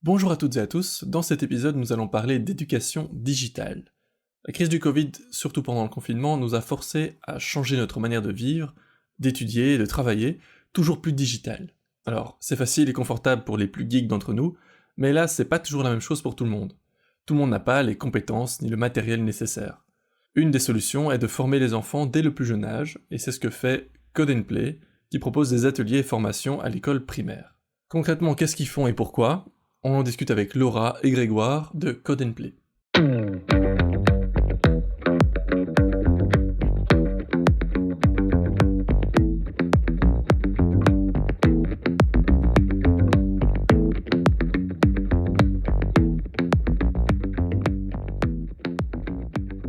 Bonjour à toutes et à tous, dans cet épisode nous allons parler d'éducation digitale. La crise du Covid, surtout pendant le confinement, nous a forcés à changer notre manière de vivre, d'étudier et de travailler, toujours plus digital. Alors, c'est facile et confortable pour les plus geeks d'entre nous, mais là c'est pas toujours la même chose pour tout le monde. Tout le monde n'a pas les compétences ni le matériel nécessaire. Une des solutions est de former les enfants dès le plus jeune âge, et c'est ce que fait Code Play, qui propose des ateliers et formations à l'école primaire. Concrètement, qu'est-ce qu'ils font et pourquoi? On en discute avec Laura et Grégoire de Code Play.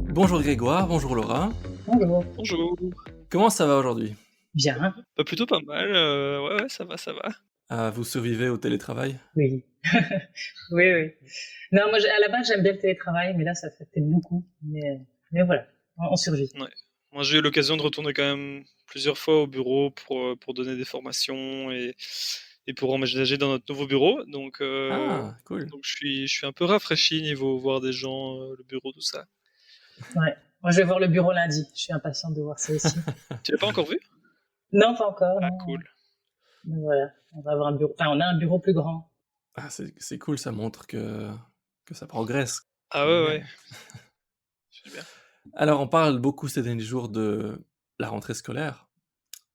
Bonjour Grégoire, bonjour Laura. Bonjour. Bonjour. Comment ça va aujourd'hui? Bien, Bah, plutôt pas mal, ouais, ça va, ça va. Vous survivez au télétravail? oui. Oui, oui. Non, moi, à la base, j'aime bien le télétravail, mais là, ça fait peut-être beaucoup. Mais voilà, on survit. Ouais. Moi, j'ai eu l'occasion de retourner quand même plusieurs fois au bureau pour donner des formations et pour emménager dans notre nouveau bureau. Ah, cool. Donc je suis un peu rafraîchi niveau voir des gens, le bureau, tout ça. Ouais. Moi, je vais voir le bureau lundi. Je suis impatiente de voir ça aussi. Tu l'as pas encore vu? Non, pas encore, Ah, non. cool. Mais voilà, on va avoir un bureau. Enfin, on a un bureau plus grand. Ah, c'est cool, ça montre que ça progresse. Ah C'est ouais, génial. ouais. C'est bien. Alors, on parle beaucoup ces derniers jours de la rentrée scolaire,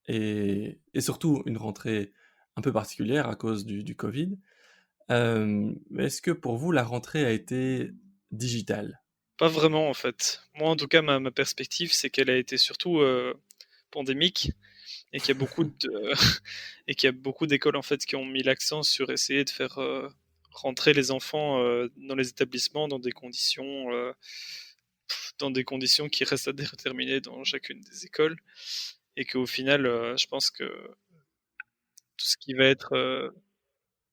et surtout une rentrée un peu particulière à cause du Covid. Mais est-ce que pour vous, la rentrée a été digitale? Pas vraiment, en fait. Moi, en tout cas, ma perspective, c'est qu'elle a été surtout, pandémique. Et qu'il y a beaucoup de et qu'il y a beaucoup d'écoles, en fait, qui ont mis l'accent sur essayer de faire, rentrer les enfants, dans les établissements dans des conditions qui restent à déterminer dans chacune des écoles et qu'au final, je pense que tout ce qui va être,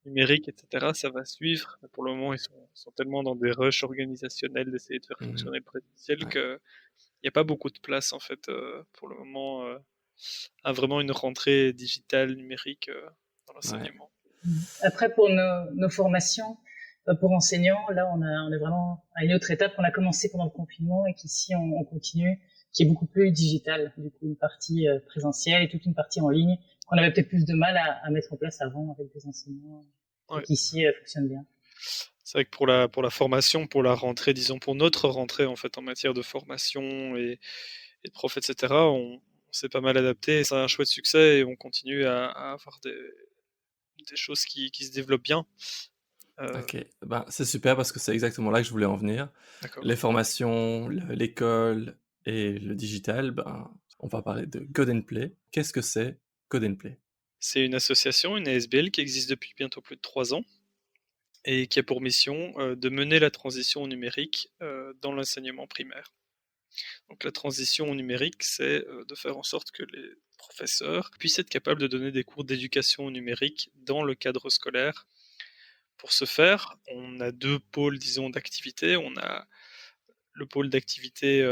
numérique et cetera, ça va suivre. Pour le moment, ils sont tellement dans des rushs organisationnels d'essayer de faire Mmh. fonctionner le présentiel Ouais. qu'il y a pas beaucoup de place, en fait, pour le moment, à vraiment une rentrée digitale, numérique, dans Ouais. l'enseignement. Après, pour nos formations, pour enseignants, là, on est vraiment à une autre étape qu'on a commencé pendant le confinement et qu'ici, on continue, qui est beaucoup plus digitale. Du coup, une partie présentielle et toute une partie en ligne qu'on avait peut-être plus de mal à mettre en place avant avec des enseignants et Ouais. qui ici fonctionne bien. C'est vrai que pour la formation, pour la rentrée, disons pour notre rentrée en fait en matière de formation et de prof, et cetera, on s'est pas mal adapté et ça a un chouette succès et on continue à avoir des choses qui se développent bien. OK. Ben, c'est super parce que c'est exactement là que je voulais en venir. D'accord. Les formations, l'école et le digital, ben, on va parler de Code Play. Qu'est-ce que c'est Code Play? C'est une association, une ASBL qui existe depuis bientôt plus de 3 ans et qui a pour mission, de mener la transition au numérique, dans l'enseignement primaire. Donc la transition au numérique, c'est, de faire en sorte que les professeurs puissent être capables de donner des cours d'éducation au numérique dans le cadre scolaire. Pour ce faire, on a 2 pôles, disons, d'activité. On a le pôle d'activité,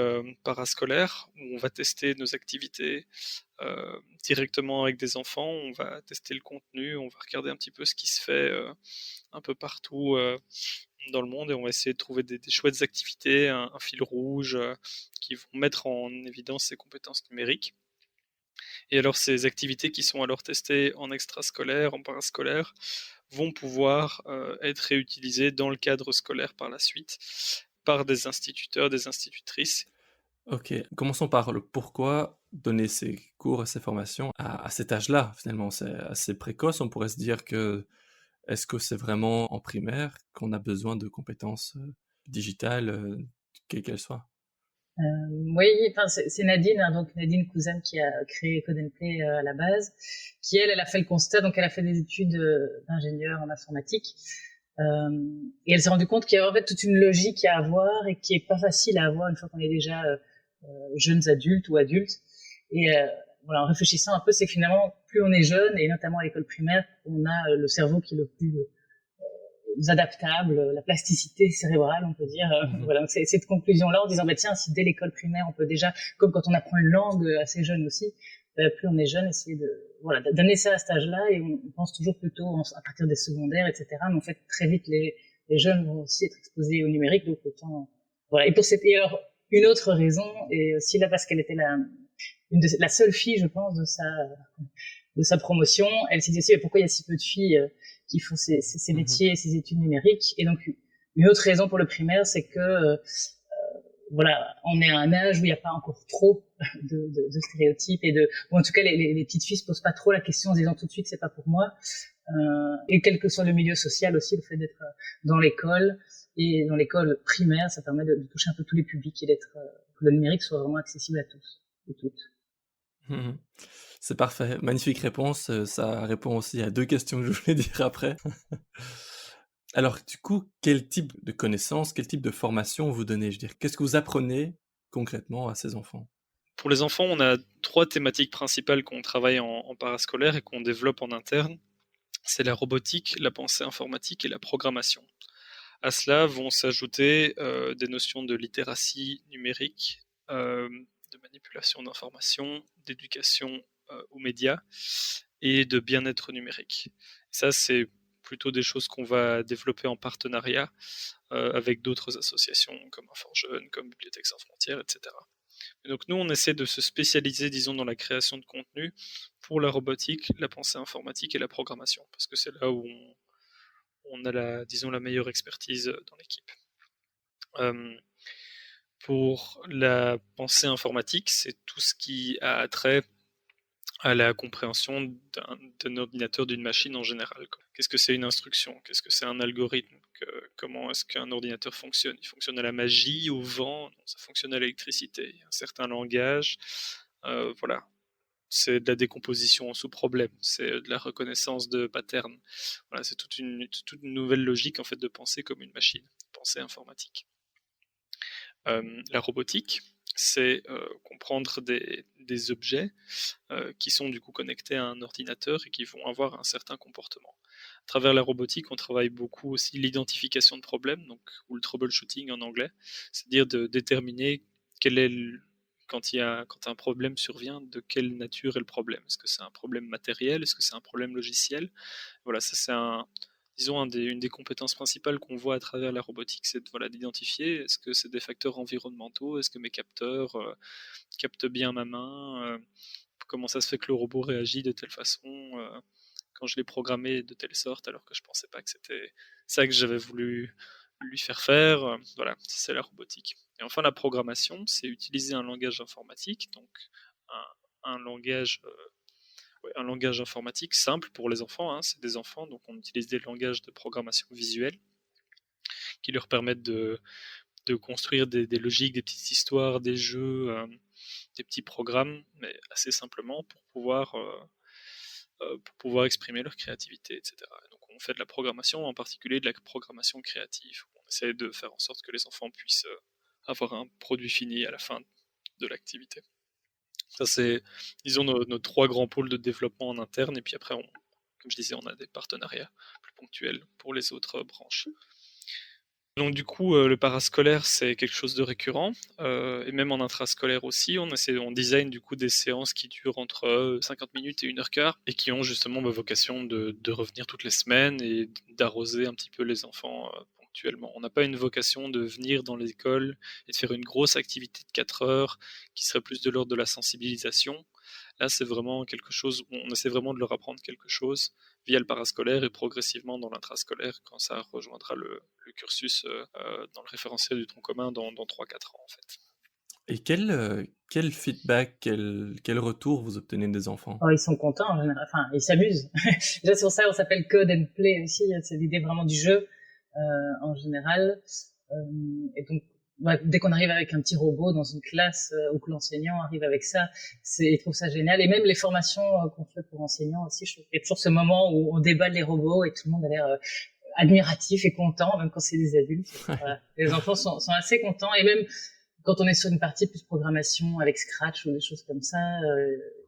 parascolaire où on va tester nos activités, directement avec des enfants. On va tester le contenu, on va regarder un petit peu ce qui se fait, un peu partout, dans le monde et on va essayer de trouver des chouettes activités, un fil rouge, qui vont mettre en évidence ces compétences numériques. Et alors ces activités qui sont alors testées en extrascolaire, en parascolaire, vont pouvoir, être réutilisées dans le cadre scolaire par la suite, par des instituteurs, des institutrices. OK. Commençons par le pourquoi donner ces cours et ces formations à cet âge-là, finalement. C'est assez précoce. On pourrait se dire que est-ce que c'est vraiment en primaire qu'on a besoin de compétences, digitales, quelles qu'elles soient? Oui, enfin c'est Nadine, hein, donc Nadine Cousin qui a créé Code Play à la base, qui elle a fait le constat, donc elle a fait des études d'ingénieur en informatique, et elle s'est rendue compte qu'il y avait en fait toute une logique à avoir et qui est pas facile à avoir une fois qu'on est déjà jeunes adultes ou adultes. Et voilà, en réfléchissant un peu, c'est que finalement plus on est jeune et notamment à l'école primaire, on a le cerveau qui est le plus adaptable, la plasticité cérébrale, on peut dire. Mmh. Voilà, donc c'est cette conclusion-là en disant, bah tiens, si dès l'école primaire, on peut déjà, comme quand on apprend une langue assez jeune aussi, plus on est jeune, essayer d'amener ça à cet âge-là, et on pense toujours plutôt à partir des secondaires, etc. Mais en fait, très vite, les jeunes vont aussi être exposés au numérique, donc autant, voilà. Et alors, une autre raison, et aussi là, parce qu'elle était la seule fille, je pense, de sa promotion, elle s'est dit aussi, mais pourquoi il y a si peu de filles qui font ces métiers, ces études numériques? Et donc, une autre raison pour le primaire, c'est que voilà, on est à un âge où il n'y a pas encore trop de stéréotypes ou en tout cas les petites filles se posent pas trop la question en se disant tout de suite c'est pas pour moi. Et quel que soit le milieu social aussi, le fait d'être dans l'école et dans l'école primaire, ça permet de toucher un peu tous les publics et que le numérique soit vraiment accessible à tous et toutes. C'est parfait, magnifique réponse, ça répond aussi à 2 questions que je voulais dire après. Alors du coup, quel type de connaissances, quel type de formation vous donnez? Je veux dire, qu'est-ce que vous apprenez concrètement à ces enfants? Pour les enfants, on a 3 thématiques principales qu'on travaille en parascolaire et qu'on développe en interne. C'est la robotique, la pensée informatique et la programmation. À cela vont s'ajouter des notions de littératie numérique, de manipulation d'informations, d'éducation aux médias et de bien-être numérique. Ça, c'est plutôt des choses qu'on va développer en partenariat avec d'autres associations comme Enfants Jeunes, comme Bibliothèques Sans Frontières, etc. Et donc nous, on essaie de se spécialiser, disons, dans la création de contenu pour la robotique, la pensée informatique et la programmation, parce que c'est là où on a la meilleure expertise dans l'équipe. Pour la pensée informatique, c'est tout ce qui a trait à la compréhension d'un ordinateur, d'une machine en général. Qu'est-ce que c'est une instruction? Qu'est-ce que c'est un algorithme? Comment est-ce qu'un ordinateur fonctionne? Il fonctionne à la magie, au vent? Non, ça fonctionne à l'électricité. Un certain langage. Voilà. C'est de la décomposition en sous-problème. C'est de la reconnaissance de patterns. Voilà, c'est toute une nouvelle logique en fait de penser comme une machine, pensée informatique. La robotique, c'est comprendre des objets qui sont du coup connectés à un ordinateur et qui vont avoir un certain comportement. À travers la robotique, on travaille beaucoup aussi l'identification de problèmes, donc, ou le troubleshooting en anglais, c'est-à-dire de déterminer quand un problème survient, de quelle nature est le problème. Est-ce que c'est un problème matériel? Est-ce que c'est un problème logiciel? Voilà, ça c'est une des compétences principales qu'on voit à travers la robotique, c'est d'identifier est-ce que c'est des facteurs environnementaux, est-ce que mes capteurs captent bien ma main, comment ça se fait que le robot réagit de telle façon quand je l'ai programmé de telle sorte alors que je pensais pas que c'était ça que j'avais voulu lui faire faire. Voilà, c'est la robotique. Et enfin, la programmation, c'est utiliser un langage informatique, donc un langage un langage informatique simple pour les enfants, hein, c'est des enfants, donc on utilise des langages de programmation visuelle qui leur permettent de construire des logiques, des petites histoires, des jeux, des petits programmes, mais assez simplement pour pouvoir exprimer leur créativité, etc. Donc on fait de la programmation, en particulier de la programmation créative. On essaie de faire en sorte que les enfants puissent avoir un produit fini à la fin de l'activité. Ça, c'est, disons, nos 3 grands pôles de développement en interne. Et puis après, comme je disais, on a des partenariats plus ponctuels pour les autres branches. Donc du coup, le parascolaire, c'est quelque chose de récurrent. Et même en intrascolaire aussi, on design du coup des séances qui durent entre 50 minutes et 1h15 et qui ont justement vocation de revenir toutes les semaines et d'arroser un petit peu les enfants ponctuellement. On n'a pas une vocation de venir dans l'école et de faire une grosse activité de 4 heures qui serait plus de l'ordre de la sensibilisation. Là, c'est vraiment quelque chose où on essaie vraiment de leur apprendre quelque chose via le parascolaire et progressivement dans l'intrascolaire quand ça rejoindra le cursus dans le référentiel du tronc commun dans 3-4 ans en fait. Et quel feedback, quel retour vous obtenez des enfants? Oh, ils sont contents en général, enfin ils s'amusent. Déjà sur ça on s'appelle Code and Play aussi, c'est l'idée vraiment du jeu en général. Et donc dès qu'on arrive avec un petit robot dans une classe ou que l'enseignant arrive avec ça, ils trouvent ça génial. Et même les formations qu'on fait pour enseignants aussi, il y a toujours ce moment où on déballe les robots et tout le monde a l'air admiratif et content, même quand c'est des adultes. Voilà. Les enfants sont assez contents et même quand on est sur une partie plus programmation avec Scratch ou des choses comme ça,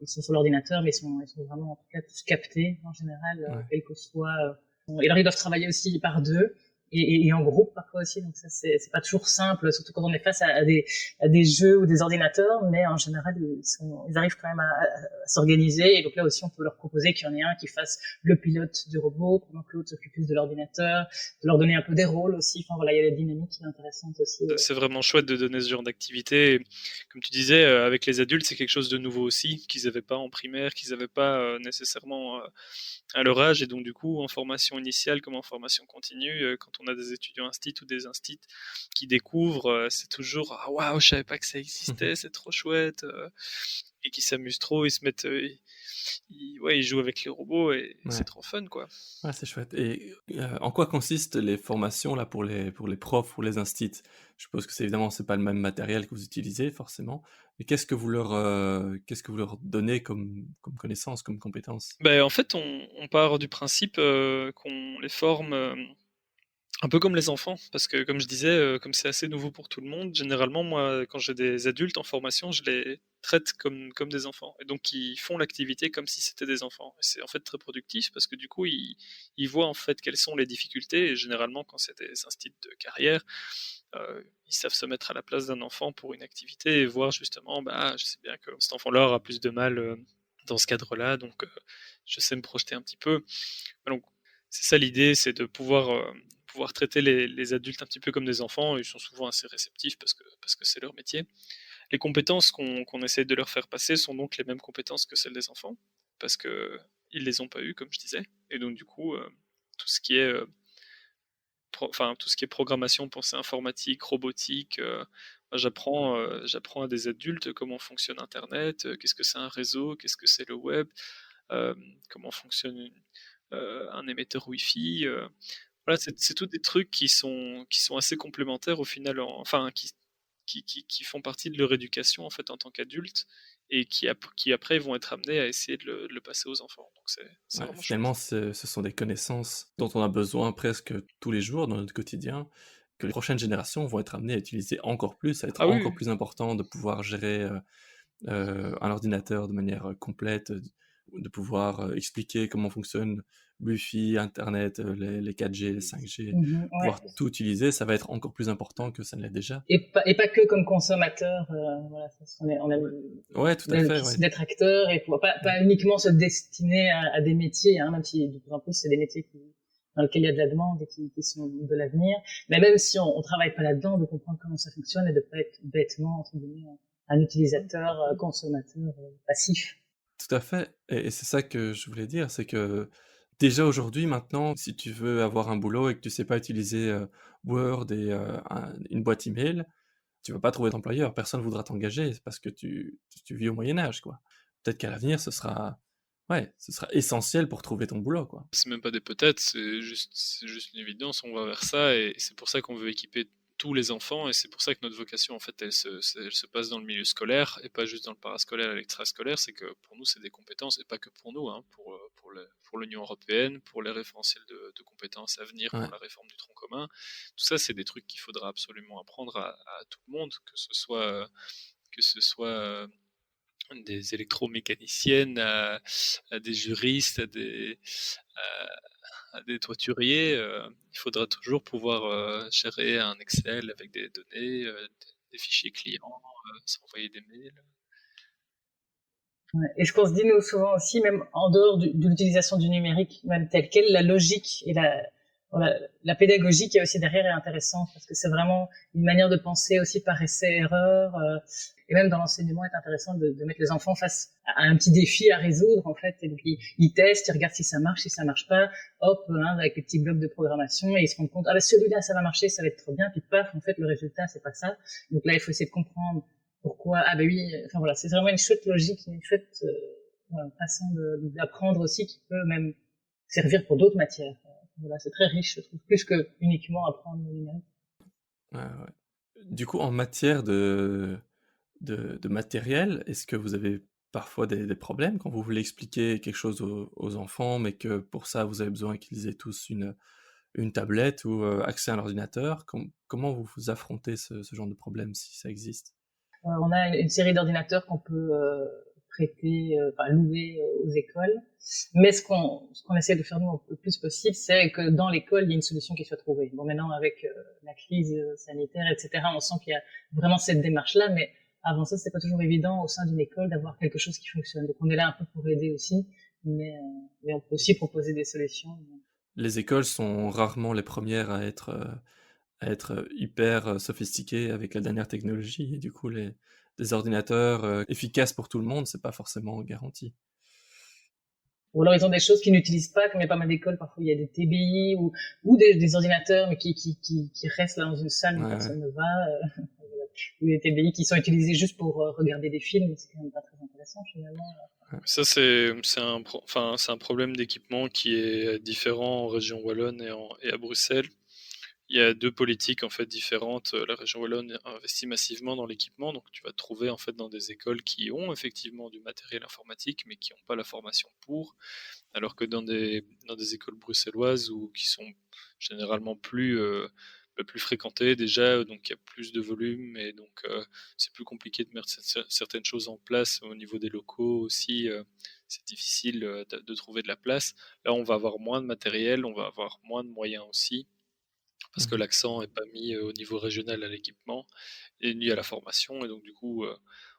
ils sont sur l'ordinateur, mais ils sont vraiment en tout cas tous captés en général, quel que soit. Et alors ils doivent travailler aussi par deux. et en groupe parfois aussi. Donc ça, c'est pas toujours simple, surtout quand on est face à des jeux ou des ordinateurs, mais en général, ils arrivent quand même à s'organiser. Et donc là aussi, on peut leur proposer qu'il y en ait un qui fasse le pilote du robot, pendant que l'autre s'occupe plus de l'ordinateur, de leur donner un peu des rôles aussi. Enfin voilà, il y a la dynamique qui est intéressante aussi. C'est vraiment chouette de donner ce genre d'activité. Et comme tu disais, avec les adultes, c'est quelque chose de nouveau aussi, qu'ils n'avaient pas en primaire, qu'ils n'avaient pas nécessairement à leur âge. Et donc, du coup, en formation initiale comme en formation continue, quand on a des étudiants instits ou des instits qui découvrent, c'est toujours « Ah, waouh, je savais pas que ça existait, c'est trop chouette !» Et qui s'amusent trop, ils se mettent... ils jouent avec les robots et c'est trop fun, quoi. Ouais, c'est chouette. Et en quoi consistent les formations là pour les profs ou les instits? Je suppose que c'est pas le même matériel que vous utilisez forcément, mais qu'est-ce que vous leur donnez comme connaissances, comme compétences? Ben, en fait, on part du principe qu'on les forme un peu comme les enfants, parce que comme je disais, comme c'est assez nouveau pour tout le monde, généralement, moi, quand j'ai des adultes en formation, je les traite comme des enfants. Et donc, ils font l'activité comme si c'était des enfants. Et c'est en fait très productif parce que du coup, ils voient en fait quelles sont les difficultés. Et généralement, quand c'est des instits de carrière, ils savent se mettre à la place d'un enfant pour une activité et voir justement, bah, je sais bien que cet enfant-là aura plus de mal dans ce cadre-là, donc je sais me projeter un petit peu. Donc, c'est ça l'idée, c'est de pouvoir traiter les adultes un petit peu comme des enfants. Ils sont souvent assez réceptifs parce que c'est leur métier. Les compétences qu'on essaie de leur faire passer sont donc les mêmes compétences que celles des enfants, parce que ils les ont pas eues, comme je disais. Et donc du coup, tout ce qui est tout ce qui est programmation, pensée informatique, robotique, j'apprends à des adultes comment fonctionne Internet, qu'est-ce que c'est un réseau, qu'est-ce que c'est le web, comment fonctionne un émetteur Wi-Fi. Voilà, c'est tous des trucs qui sont assez complémentaires au final, enfin qui font partie de leur éducation en fait en tant qu'adultes et qui après vont être amenés à essayer de le passer aux enfants. Donc c'est Ouais, vraiment finalement, chouette. ce sont des connaissances dont on a besoin presque tous les jours dans notre quotidien, que les prochaines générations vont être amenées à utiliser encore plus. Ça va être Ah oui, encore plus important de pouvoir gérer, un ordinateur de manière, complète, de pouvoir, expliquer comment fonctionne le Wi-Fi, internet, les 4G, les 5G, Ouais. pouvoir tout utiliser, ça va être encore plus important que ça ne l'est déjà. Et pas que comme consommateur, voilà, on a Ouais, tout à fait, ouais. d'être acteur et pas uniquement se destiner à des métiers, hein, même si de plus en plus c'est des métiers dans lesquels il y a de la demande et qui sont de l'avenir. Mais même si on travaille pas là-dedans, de comprendre comment ça fonctionne et de pas être bêtement, entre guillemets, un utilisateur, consommateur passif. Tout à fait, et c'est ça que je voulais dire, c'est que déjà aujourd'hui, maintenant, si tu veux avoir un boulot et que tu sais pas utiliser, Word et une boîte email, tu vas pas trouver d'employeur. Personne voudra t'engager parce que tu vis au Moyen Âge, quoi. Peut-être qu'à l'avenir, ce sera essentiel pour trouver ton boulot, quoi. C'est même pas des peut-être, c'est juste une évidence, on va vers ça et c'est pour ça qu'on veut équiper tous les enfants et c'est pour ça que notre vocation en fait elle se passe dans le milieu scolaire et pas juste dans le parascolaire et l'extrascolaire, c'est que pour nous c'est des compétences et pas que pour nous, hein, pour l'Union européenne, pour les référentiels de compétences à venir, Ouais, pour la réforme du tronc commun, tout ça c'est des trucs qu'il faudra absolument apprendre à tout le monde, que ce soit des électromécaniciennes à des juristes, à des toituriers, il faudra toujours pouvoir gérer un Excel avec des données, des fichiers clients, s'envoyer des mails. Ouais. Et ce qu'on se dit nous souvent aussi, même en dehors de l'utilisation du numérique, même tel quel, la logique et voilà, la pédagogie qui est aussi derrière est intéressante parce que c'est vraiment une manière de penser aussi par essai-erreur. Et même dans l'enseignement, est intéressant de mettre les enfants face à un petit défi à résoudre en fait. Et donc ils testent, ils regardent si ça marche pas, hop, hein, avec les petits blocs de programmation et ils se rendent compte ah ben celui-là ça va marcher, ça va être trop bien. Puis paf, en fait le résultat c'est pas ça. Donc là il faut essayer de comprendre pourquoi ah ben oui. Enfin voilà, c'est vraiment une chouette logique, une chouette voilà, façon d'apprendre aussi qui peut même servir pour d'autres matières. Voilà, c'est très riche, je trouve, plus que uniquement apprendre le numérique. ouais, ouais. Du coup, en matière de matériel, est-ce que vous avez parfois des problèmes quand vous voulez expliquer quelque chose aux enfants, mais que pour ça vous avez besoin qu'ils aient tous une tablette ou accès à un ordinateur? Comment vous affrontez ce genre de problème si ça existe? On a une série d'ordinateurs qu'on peut prêter, louer aux écoles. Mais ce qu'on essaie de faire nous le plus possible, c'est que dans l'école, il y ait une solution qui soit trouvée. Bon, maintenant avec la crise sanitaire, etc., on sent qu'il y a vraiment cette démarche-là, mais avant ça, c'est pas toujours évident au sein d'une école d'avoir quelque chose qui fonctionne. Donc on est là un peu pour aider aussi, mais on peut aussi proposer des solutions. Les écoles sont rarement les premières à être hyper sophistiquées avec la dernière technologie, et du coup, des ordinateurs efficaces pour tout le monde, c'est pas forcément garanti. Ou alors ils ont des choses qu'ils n'utilisent pas, comme il y a pas mal d'écoles, parfois il y a des TBI ou des ordinateurs, mais qui restent là dans une salle où Ouais, personne ne va, ou des TBI qui sont utilisés juste pour regarder des films, c'est quand même pas très intéressant finalement. Ça, c'est un problème d'équipement qui est différent en région wallonne et à Bruxelles. Il y a deux politiques en fait différentes. La région wallonne investit massivement dans l'équipement, donc tu vas te trouver en fait dans des écoles qui ont effectivement du matériel informatique, mais qui n'ont pas la formation pour, alors que dans des écoles bruxelloises ou qui sont généralement plus fréquentées déjà, donc il y a plus de volume et donc c'est plus compliqué de mettre certaines choses en place au niveau des locaux aussi. C'est difficile de trouver de la place. Là, on va avoir moins de matériel, on va avoir moins de moyens aussi parce que mhm, l'accent n'est pas mis au niveau régional à l'équipement et ni à la formation. Et donc, du coup,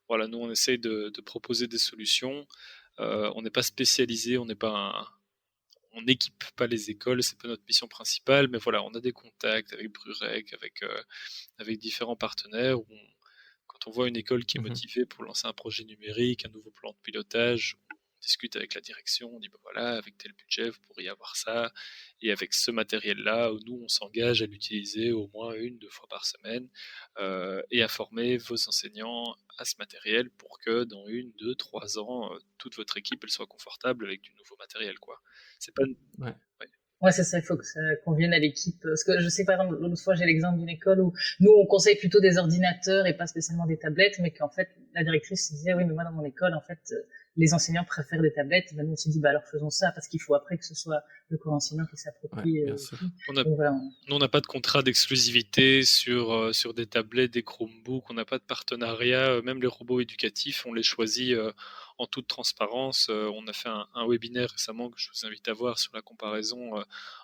voilà, nous, on essaye de proposer des solutions. On n'est pas spécialisé, on n'équipe pas les écoles, c'est pas notre mission principale, mais voilà, on a des contacts avec Brurec, avec différents partenaires. Quand on voit une école qui est mhm. motivée pour lancer un projet numérique, un nouveau plan de pilotage, on discute avec la direction, on dit ben voilà, avec tel budget, vous pourriez avoir ça, et avec ce matériel-là, nous, on s'engage à l'utiliser au moins 1, 2 fois par semaine, et à former vos enseignants à ce matériel pour que dans 1, 2, 3 ans, toute votre équipe elle soit confortable avec du nouveau matériel, quoi. C'est pas. Ouais. Ouais. Ouais, c'est ça, il faut que ça convienne à l'équipe. Parce que je sais, par exemple, l'autre fois, j'ai l'exemple d'une école où nous, on conseille plutôt des ordinateurs et pas spécialement des tablettes, mais qu'en fait, la directrice disait, oui, mais moi, dans mon école, en fait, les enseignants préfèrent des tablettes. Ben, nous, on s'est dit, bah, alors faisons ça, parce qu'il faut après que ce soit le corps enseignant qui Ouais, s'approprie bien tout. sûr. On a Donc voilà. Nous, on n'a pas de contrat d'exclusivité sur des tablettes, des Chromebooks, on n'a pas de partenariat, même les robots éducatifs, on les choisit en toute transparence. On a fait un webinaire récemment que je vous invite à voir sur la comparaison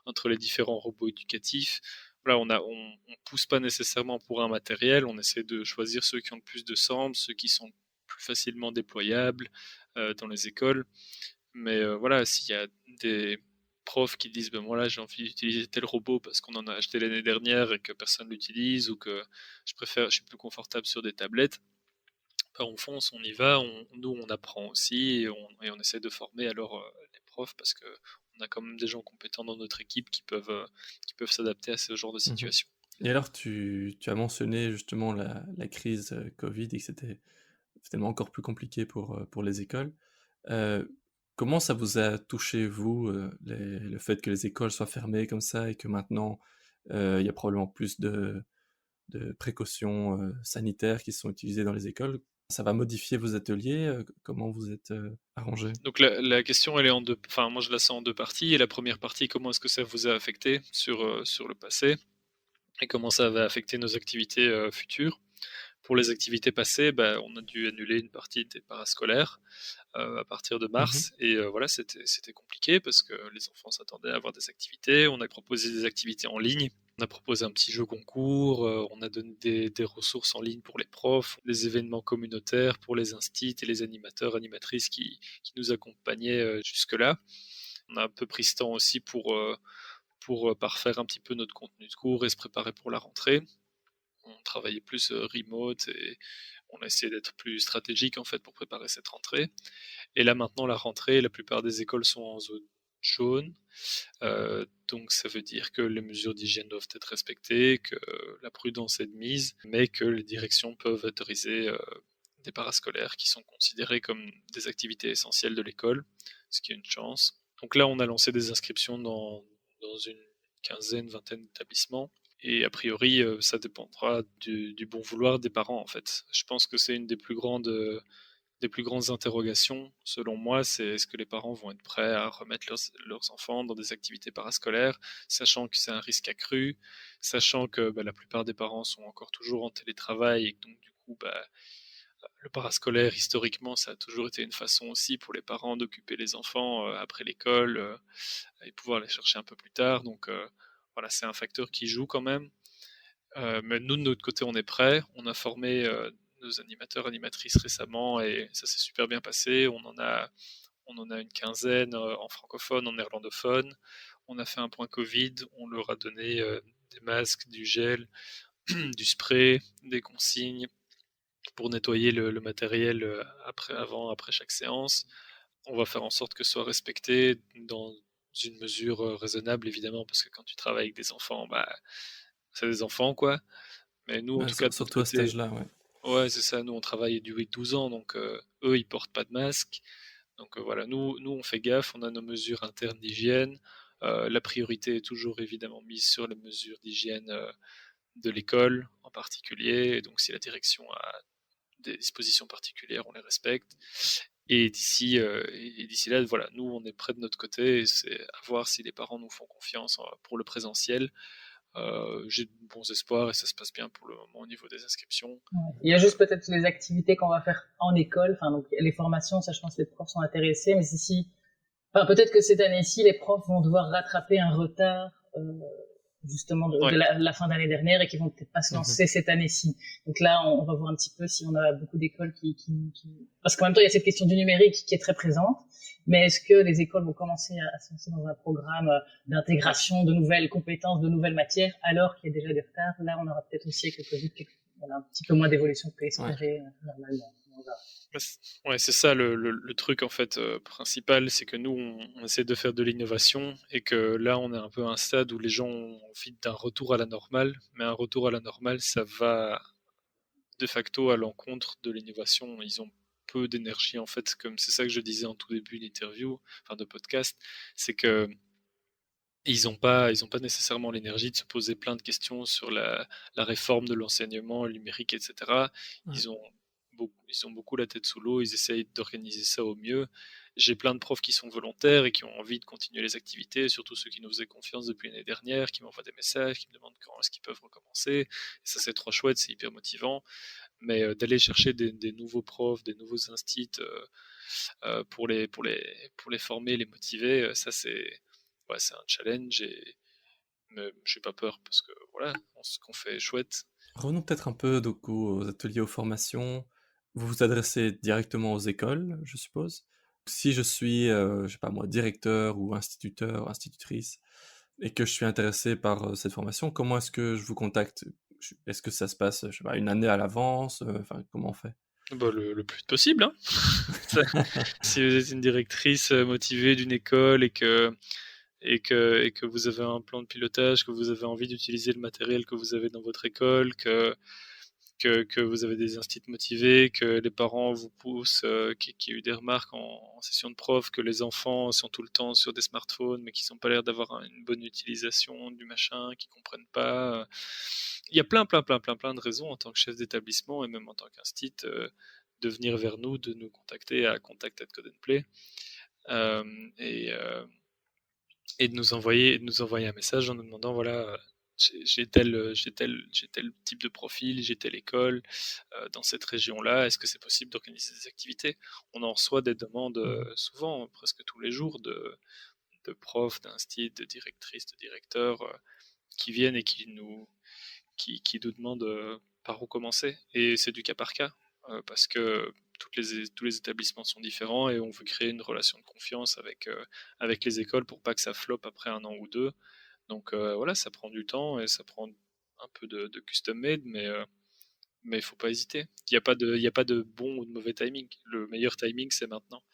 entre les différents robots éducatifs. Voilà, on pousse pas nécessairement pour un matériel, on essaie de choisir ceux qui ont le plus de sens, ceux qui sont plus facilement déployables dans les écoles. Mais voilà, s'il y a des profs qui disent ben voilà, j'ai envie d'utiliser tel robot parce qu'on en a acheté l'année dernière et que personne l'utilise ou que je suis plus confortable sur des tablettes, ben on fonce, on y va, nous on apprend aussi et on essaie de former alors les profs parce que on a quand même des gens compétents dans notre équipe qui peuvent s'adapter à ce genre de Mhm. situation. Et alors, tu as mentionné justement la crise Covid et que c'était finalement encore plus compliqué pour les écoles. Euh, Comment ça vous a touché, vous, le fait que les écoles soient fermées comme ça et que maintenant il y a probablement plus de précautions sanitaires qui sont utilisées dans les écoles? Ça va modifier vos ateliers? Comment vous êtes arrangés? Donc la question, elle est en deux, enfin moi je la sens en deux parties. Et la première partie, comment est-ce que ça vous a affecté sur le passé et comment ça va affecter nos activités futures. Pour les activités passées, bah, on a dû annuler une partie des parascolaires à partir de Mhm, mars. Et voilà, c'était compliqué parce que les enfants s'attendaient à avoir des activités. On a proposé des activités en ligne. On a proposé un petit jeu concours, on a donné des ressources en ligne pour les profs, des événements communautaires pour les instits et les animateurs, animatrices qui nous accompagnaient jusque-là. On a un peu pris ce temps aussi pour parfaire un petit peu notre contenu de cours et se préparer pour la rentrée. On travaillait plus remote et on a essayé d'être plus stratégique en fait pour préparer cette rentrée. Et là maintenant la rentrée, la plupart des écoles sont en zone jaune, donc ça veut dire que les mesures d'hygiène doivent être respectées, que la prudence est de mise, mais que les directions peuvent autoriser des parascolaires qui sont considérés comme des activités essentielles de l'école, ce qui est une chance. Donc là on a lancé des inscriptions dans une quinzaine, vingtaine d'établissements. Et a priori, ça dépendra du bon vouloir des parents, en fait. Je pense que c'est une des plus grandes interrogations, selon moi, c'est est-ce que les parents vont être prêts à remettre leurs enfants dans des activités parascolaires, sachant que c'est un risque accru, sachant que bah, la plupart des parents sont encore toujours en télétravail et que donc du coup, bah, Le parascolaire, historiquement, ça a toujours été une façon aussi pour les parents d'occuper les enfants après l'école et pouvoir les chercher un peu plus tard. Donc voilà, c'est un facteur qui joue quand même. Mais nous, de notre côté, on est prêts. On a formé nos animateurs, animatrices récemment et ça s'est super bien passé. On en a une quinzaine en francophone, en néerlandophone. On a fait un point Covid. On leur a donné des masques, du gel, du spray, des consignes pour nettoyer le matériel après chaque séance. On va faire en sorte que ce soit respecté dans une mesure raisonnable, évidemment, parce que quand tu travailles avec des enfants, bah, c'est des enfants, quoi. Mais nous, en Ouais, tout cas, de notre surtout à cet côté, âge-là, ouais. ouais, c'est ça, nous, on travaille du 8-12 ans, donc eux, ils portent pas de masque. Donc voilà, nous, on fait gaffe, on a nos mesures internes d'hygiène. La priorité est toujours évidemment mise sur les mesures d'hygiène de l'école en particulier. Et donc, si la direction a des dispositions particulières, on les respecte. Et d'ici là, voilà, nous, on est prêts de notre côté. Et c'est à voir si les parents nous font confiance pour le présentiel. J'ai de bons espoirs et ça se passe bien pour le moment au niveau des inscriptions. Ouais. Il y a juste peut-être les activités qu'on va faire en école, enfin donc les formations, ça je pense que les profs sont intéressés, mais enfin peut-être que cette année-ci les profs vont devoir rattraper un retard justement de Ouais. la fin d'année dernière et qui vont peut-être pas se lancer cette année-ci. Donc là on va voir un petit peu si on a beaucoup d'écoles parce qu'en même temps il y a cette question du numérique qui est très présente, mais est-ce que les écoles vont commencer à se lancer dans un programme d'intégration de nouvelles compétences, de nouvelles matières, alors qu'il y a déjà des retards. Là on aura peut-être aussi avec le Covid on a un petit peu moins d'évolution que peut espérer normalement. Ouais, c'est ça le truc en fait principal, c'est que nous on essaie de faire de l'innovation et que là on est un peu à un stade où les gens ont envie d'un retour à la normale, mais un retour à la normale ça va de facto à l'encontre de l'innovation. Ils ont peu d'énergie en fait, comme c'est ça que je disais en tout début d'interview, enfin de podcast, c'est que ils ont pas nécessairement l'énergie de se poser plein de questions sur la réforme de l'enseignement le numérique, etc. Ouais. Ils ont beaucoup la tête sous l'eau, ils essayent d'organiser ça au mieux. J'ai plein de profs qui sont volontaires et qui ont envie de continuer les activités, surtout ceux qui nous faisaient confiance depuis l'année dernière, qui m'envoient des messages, qui me demandent quand est-ce qu'ils peuvent recommencer. Et ça, c'est trop chouette, c'est hyper motivant. Mais d'aller chercher des nouveaux profs, des nouveaux instits pour les former, les motiver, ça, c'est un challenge mais j'ai pas peur parce que voilà, ce qu'on fait est chouette. Revenons peut-être un peu donc aux ateliers, aux formations. Vous vous adressez directement aux écoles, je suppose? Si je suis, je sais pas moi, directeur ou instituteur, institutrice et que je suis intéressé par, cette formation, comment est-ce que je vous contacte? Est-ce que ça se passe, je sais pas, une année à l'avance? Enfin, comment on fait? Bah, le plus vite possible, hein. Ça, si vous êtes une directrice motivée d'une école et que vous avez un plan de pilotage, que vous avez envie d'utiliser le matériel que vous avez dans votre école, que vous avez des instits motivés, que les parents vous poussent, qu'il y a eu des remarques en session de prof, que les enfants sont tout le temps sur des smartphones, mais qui n'ont pas l'air d'avoir une bonne utilisation du machin, qui comprennent pas. Il y a plein, plein, plein, plein, plein de raisons en tant que chef d'établissement et même en tant qu'instit de venir vers nous, de nous contacter à contact@codeandplay euh, et, euh, et de nous envoyer un message en nous demandant voilà j'ai tel type de profil, j'ai telle école dans cette région-là, est-ce que c'est possible d'organiser des activités? On en reçoit des demandes Mmh. souvent, presque tous les jours, de profs, d'instits, de directrices, de directeurs qui viennent et qui nous demandent par où commencer. Et c'est du cas par cas, parce que tous les établissements sont différents et on veut créer une relation de confiance avec les écoles pour pas que ça floppe après un an ou deux. Donc voilà, ça prend du temps et ça prend un peu de custom made, mais il faut pas hésiter. Il y a pas de bon ou de mauvais timing. Le meilleur timing, c'est maintenant.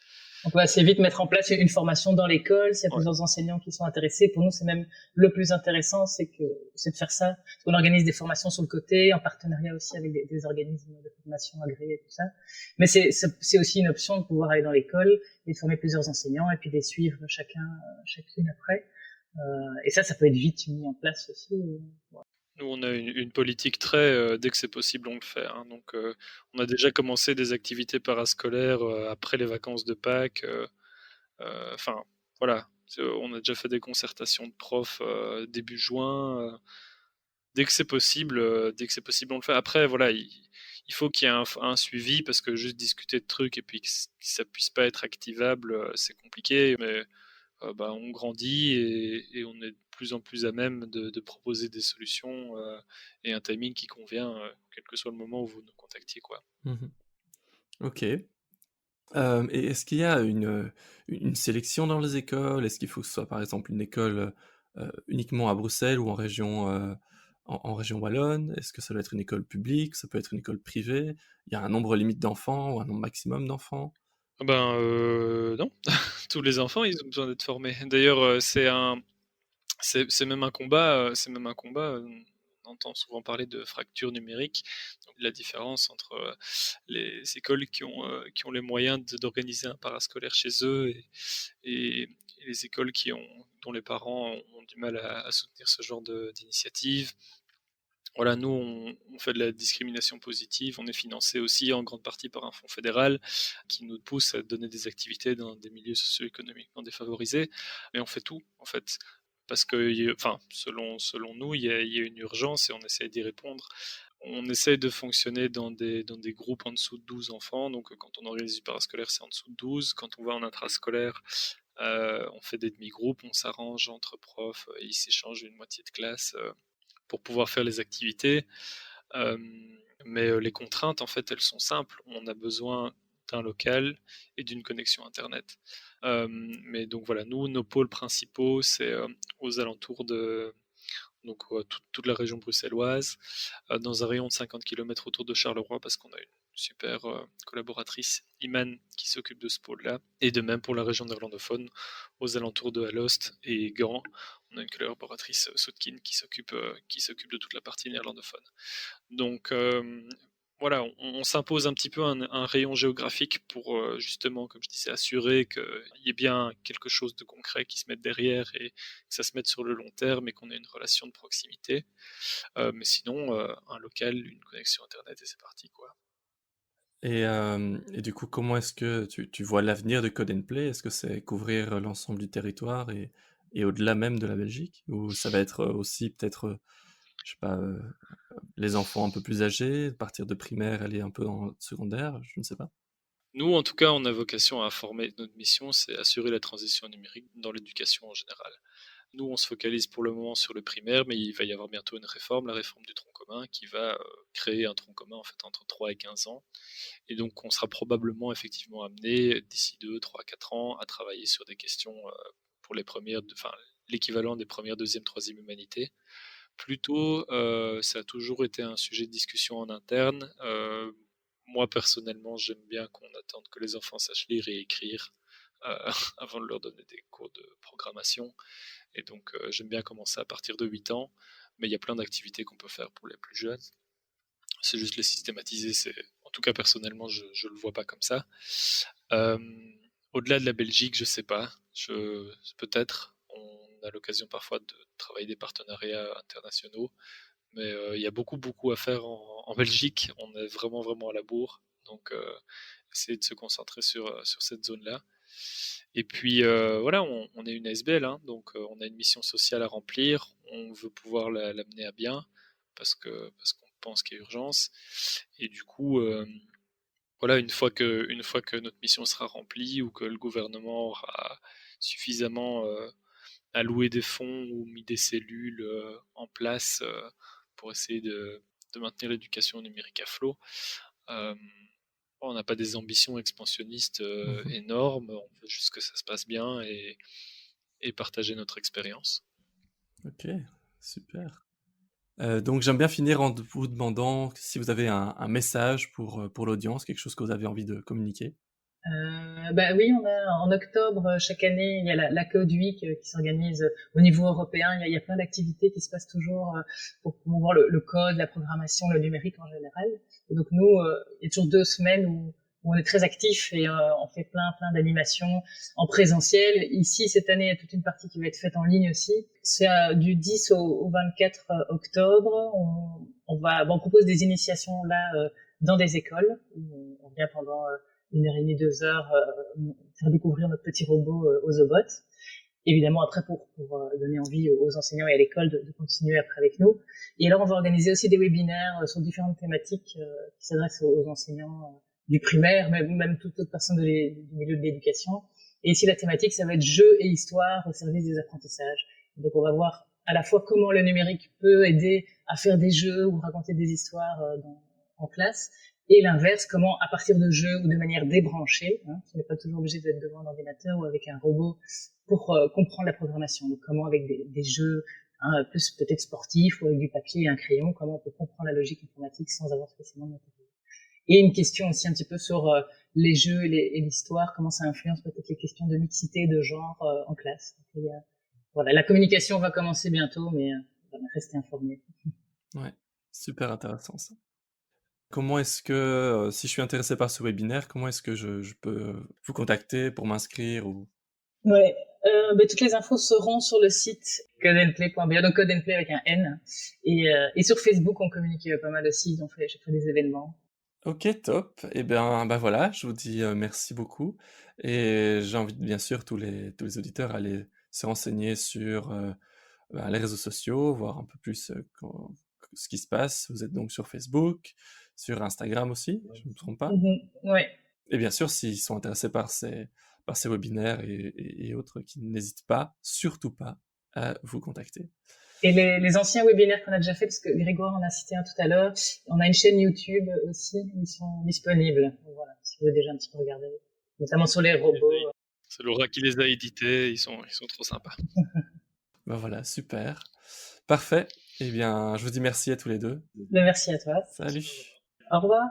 On peut assez vite mettre en place une formation dans l'école, s'il y a Ouais. plusieurs enseignants qui sont intéressés. Pour nous, c'est même le plus intéressant, c'est de faire ça. Parce qu'on organise des formations sur le côté, en partenariat aussi avec des organismes de formation agréés et tout ça. Mais c'est aussi une option de pouvoir aller dans l'école et de former plusieurs enseignants et puis de les suivre chacune après. Et ça peut être vite mis en place aussi. Ouais. Nous, on a une politique très, dès que c'est possible, on le fait, hein. Donc, on a déjà commencé des activités parascolaires après les vacances de Pâques. Enfin, voilà, on a déjà fait des concertations de profs début juin. Dès que c'est possible, on le fait. Après, voilà, il faut qu'il y ait un suivi, parce que juste discuter de trucs et puis que ça puisse pas être activable, c'est compliqué. Mais on grandit et on est de plus en plus à même de proposer des solutions et un timing qui convient, quel que soit le moment où vous nous contactiez, quoi. Mhm. Ok. Et est-ce qu'il y a une sélection dans les écoles? Est-ce qu'il faut que ce soit par exemple une école uniquement à Bruxelles ou en région wallonne? Est-ce que ça doit être une école publique? Ça peut être une école privée? Il y a un nombre limite d'enfants ou un nombre maximum d'enfants? Non, tous les enfants, ils ont besoin d'être formés. D'ailleurs, c'est même un combat, on entend souvent parler de fracture numérique. Donc, la différence entre les écoles qui ont les moyens d'organiser un parascolaire chez eux et les écoles dont les parents ont du mal à soutenir ce genre d'initiative. Voilà, nous, on fait de la discrimination positive. On est financé aussi en grande partie par un fonds fédéral qui nous pousse à donner des activités dans des milieux socio-économiquement défavorisés. Mais on fait tout, en fait. Parce que, enfin, selon nous, il y a une urgence et on essaie d'y répondre. On essaie de fonctionner dans des groupes en dessous de 12 enfants. Donc, quand on organise du parascolaire, c'est en dessous de 12. Quand on va en intrascolaire, on fait des demi-groupes, on s'arrange entre profs, ils s'échangent une moitié de classe pour pouvoir faire les activités. Euh, mais les contraintes, en fait, elles sont simples. On a besoin d'un local et d'une connexion Internet. Mais donc voilà, nous, nos pôles principaux, c'est aux alentours de toute la région bruxelloise, dans un rayon de 50 km autour de Charleroi, parce qu'on a une super collaboratrice, Iman, qui s'occupe de ce pôle-là. Et de même pour la région néerlandophone, aux alentours de Alost et Gand, on a une collaboratrice, Soutkin, qui s'occupe de toute la partie néerlandophone. Donc voilà, on s'impose un petit peu un rayon géographique pour justement, comme je disais, assurer qu'il y ait bien quelque chose de concret qui se mette derrière et que ça se mette sur le long terme et qu'on ait une relation de proximité. Mais sinon, un local, une connexion Internet et c'est parti, quoi. Et du coup, comment est-ce que tu vois l'avenir de Code and Play? Est-ce que c'est couvrir l'ensemble du territoire et au-delà même de la Belgique? Ou ça va être aussi peut-être, je sais pas, les enfants un peu plus âgés, partir de primaire, aller un peu dans le secondaire, je ne sais pas. Nous, en tout cas, on a vocation à former. Notre mission, c'est assurer la transition numérique dans l'éducation en général. Nous, on se focalise pour le moment sur le primaire, mais il va y avoir bientôt une réforme, la réforme du tronc commun, qui va créer un tronc commun en fait entre 3 et 15 ans. Et donc, on sera probablement effectivement amené d'ici 2, 3, 4 ans à travailler sur des questions pour les premières, enfin, l'équivalent des premières, deuxième, troisième humanités. Plutôt, ça a toujours été un sujet de discussion en interne. Moi, personnellement, j'aime bien qu'on attende que les enfants sachent lire et écrire avant de leur donner des cours de programmation. Et donc, j'aime bien commencer à partir de 8 ans. Mais il y a plein d'activités qu'on peut faire pour les plus jeunes. C'est juste les systématiser. En tout cas, personnellement, je ne le vois pas comme ça. Euh, Au-delà de la Belgique, je sais pas. Peut-être. On a l'occasion parfois de travailler des partenariats internationaux. Mais il y a beaucoup, beaucoup à faire en Belgique. On est vraiment, vraiment à la bourre. Donc, essayer de se concentrer sur cette zone-là. Et puis, voilà, on est une ASBL, hein, donc on a une mission sociale à remplir. On veut pouvoir l'amener à bien parce qu'on pense qu'il y a urgence. Et du coup, voilà, une fois que notre mission sera remplie ou que le gouvernement aura suffisamment alloué des fonds ou mis des cellules en place pour essayer de maintenir l'éducation numérique à flot. Euh, on n'a pas des ambitions expansionnistes Mhm. énormes, on veut juste que ça se passe bien et partager notre expérience. Ok, super. Donc j'aime bien finir en vous demandant si vous avez un message pour l'audience, quelque chose que vous avez envie de communiquer. Bah oui, on a en octobre chaque année, il y a la Code Week qui s'organise au niveau européen. Il y a plein d'activités qui se passent toujours pour promouvoir le code, la programmation, le numérique en général. Et donc nous, il y a toujours 2 semaines où on est très actifs et on fait plein d'animations en présentiel. Ici, cette année, il y a toute une partie qui va être faite en ligne aussi. C'est du 10 au 24 octobre. On propose des initiations là dans des écoles. On vient pendant 1h30, 2 heures, faire découvrir notre petit robot aux Obots. évidemment après pour donner envie aux enseignants et à l'école de continuer après avec nous. Et alors on va organiser aussi des webinaires sur différentes thématiques qui s'adressent aux enseignants du primaire, même toute autre personne du milieu de l'éducation. Et ici la thématique, ça va être jeux et histoire au service des apprentissages. Donc on va voir à la fois comment le numérique peut aider à faire des jeux ou raconter des histoires en classe, et l'inverse, comment à partir de jeux ou de manière débranchée, tu n'es pas toujours obligé d'être devant un ordinateur ou avec un robot pour comprendre la programmation. Donc comment avec des jeux plus peut-être sportifs ou avec du papier et un crayon, comment on peut comprendre la logique informatique sans avoir spécialement de matériel. Et une question aussi un petit peu sur les jeux et l'histoire, comment ça influence peut-être les questions de mixité, de genre en classe. Donc, voilà, la communication va commencer bientôt, mais restez informés. Ouais, super intéressant ça. Comment est-ce que, si je suis intéressé par ce webinaire, comment est-ce que je peux vous contacter pour m'inscrire ou... Ouais, toutes les infos seront sur le site codeandplay.be, donc codeandplay avec un N. Et sur Facebook, on communique pas mal aussi, on fait chaque fois des événements. Ok, top. Et bien, voilà, je vous dis merci beaucoup. Et j'invite bien sûr tous les auditeurs à aller se renseigner sur les réseaux sociaux, voir un peu plus ce qui se passe. Vous êtes donc sur Facebook, sur Instagram aussi, je ne me trompe pas. Ouais. Et bien sûr, s'ils sont intéressés par ces webinaires et autres, qu'ils n'hésitent pas, surtout pas, à vous contacter. Et les anciens webinaires qu'on a déjà fait, parce que Grégoire en a cité un tout à l'heure, on a une chaîne YouTube aussi, ils sont disponibles. Donc voilà, si vous voulez déjà un petit peu regarder, notamment sur les robots. C'est Laura qui les a édités, ils sont trop sympas. Ben voilà, super. Parfait. Eh bien, je vous dis merci à tous les deux. Merci à toi. Salut. Au revoir.